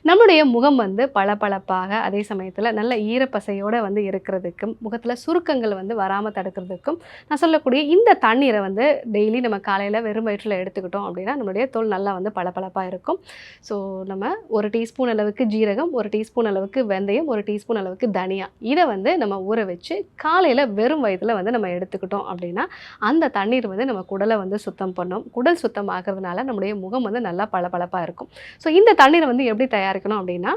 நம்மளுடைய முகம் வந்து பளபளப்பாக, அதே சமயத்தில நல்ல ஈரப்பசையோட வந்து இருக்கிறதுக்கும், முகத்தில சுருக்கங்கள் வந்து வராம தடுக்கிறதுக்கும், நான் சொல்லக்கூடிய இந்த தண்ணீர வந்து டெய்லி நம்ம காலையில வெறும் வயிற்றில எடுத்துக்கிட்டோம் அப்படின்னா, நம்மளுடைய தோல் நல்லா வந்து பளபளப்பா இருக்கும். ஸோ நம்ம 1 டீஸ்பூன் அளவுக்கு ஜீரகம், 1 டீஸ்பூன் அளவுக்கு வெந்தயம், 1 டீஸ்பூன் அளவுக்கு தனியா, இத வந்து நம்ம ஊற வச்சு காலையில வெறும் வயித்துல வந்து நம்ம எடுத்துக்கிட்டோம் அப்படின்னா, அந்த தண்ணீர் வந்து நம்ம குடல வந்து சுத்தம் பண்ணும். குடல் சுத்தம் ஆகுறதுனால நம்முடைய முகம் வந்து நல்லா பளபளப்பா இருக்கும். ஸோ இந்த தண்ணீர வந்து எப்படி தயாரிக்கணும் அப்படின்னா,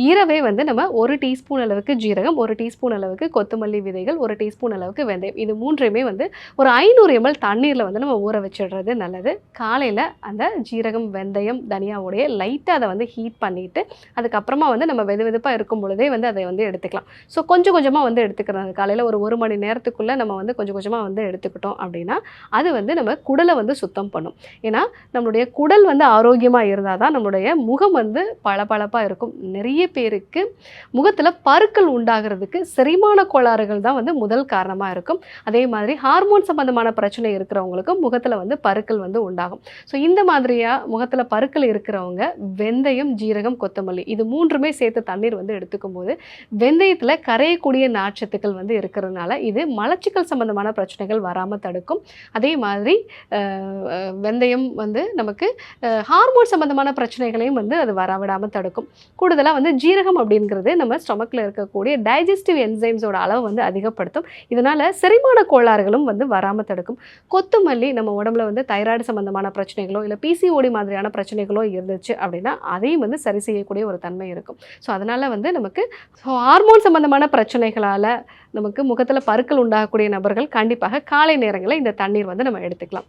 இரவே வந்து நம்ம 1 டீஸ்பூன் அளவுக்கு ஜீரகம், 1 டீஸ்பூன் அளவுக்கு கொத்தமல்லி விதைகள், 1 டீஸ்பூன் அளவுக்கு வெந்தயம். இது 3யுமே வந்து ஒரு 500 எம்எல் தண்ணீர்ல வந்து நம்ம ஊற வச்சிடுறது நல்லது. காலையில அந்த ஜீரகம், வெந்தயம், தனியாவுடைய லைட்டா அத வந்து ஹீட் பண்ணிட்டு, அதுக்கப்புறமா வந்து நம்ம வெதுவெதுப்பா இருக்கும் பொழுதே வந்து அதை வந்து எடுத்துக்கலாம். ஸோ கொஞ்சம் கொஞ்சமா வந்து எடுத்துக்கிறது. காலையில ஒரு 1 மணி நேரத்துக்குள்ள நம்ம வந்து கொஞ்சம் கொஞ்சமா வந்து எடுத்துக்கிட்டோம் அப்படின்னா, அது வந்து நம்ம குடல வந்து சுத்தம் பண்ணும். ஏன்னா, நம்மளுடைய குடல் வந்து ஆரோக்கியமா இருந்தா தான் நம்மளுடைய முகம் வந்து பளபளப்பா இருக்கும். நிறைய பேருக்கு முகத்துல பருக்கள் உண்டாகிறதுக்கு செரிமான கோளாறுகள் தான் வந்து முதல் காரணமா இருக்கும். அதே மாதிரி ஹார்மோன் சம்பந்தமான பிரச்சனை இருக்கிறவங்களுக்கும் முகத்துல வந்து பருக்கள் வந்து உண்டாகும். ஸோ இந்த மாதிரியா முகத்துல பருக்கள் இருக்கிறவங்க வெந்தயம், ஜீரகம், கொத்தமல்லி இது 3மே சேர்த்து தண்ணீர் வந்து எடுத்துக்கும்போது, வெந்தயத்துல கரையக்கூடிய நார்ச்சத்துக்கள் வந்து இருக்கிறதுனால, இது மலச்சிக்கல் சம்பந்தமான பிரச்சனைகள் வராம தடுக்கும். அதே மாதிரி வெந்தயம் வந்து நமக்கு ஹார்மோன் சம்பந்தமான பிரச்சனைகளையும் வந்து அது வரவிடாம தடுக்கும். கூடுதலா வந்து ஜீரகம் அப்படிங்கிறது நம்ம ஸ்டொமக்ல இருக்கக்கூடிய டைஜஸ்டிவ் என்சைம்ஸோட அளவு வந்து அதிகப்படுத்தும். இதனால செரிமான கோளாறுகளும் வந்து வராம தடுக்கும். கொத்தமல்லி நம்ம உடம்புல வந்து தைராய்டு சம்பந்தமான பிரச்சனைகளோ, இல்ல பிசிஓடி மாதிரியான பிரச்சனைகளோ இருந்துச்சு அப்படின்னா, அதையும் வந்து சரி செய்யக்கூடிய ஒரு தன்மை இருக்கும். ஸோ அதனால வந்து நமக்கு ஹார்மோன் சம்பந்தமான பிரச்சனைகளால நமக்கு முகத்துல பருக்கள் உண்டாகக்கூடிய நபர்கள் கண்டிப்பாக காலை நேரங்கள்ல இந்த தண்ணீர் வந்து நம்ம எடுத்துக்கலாம்.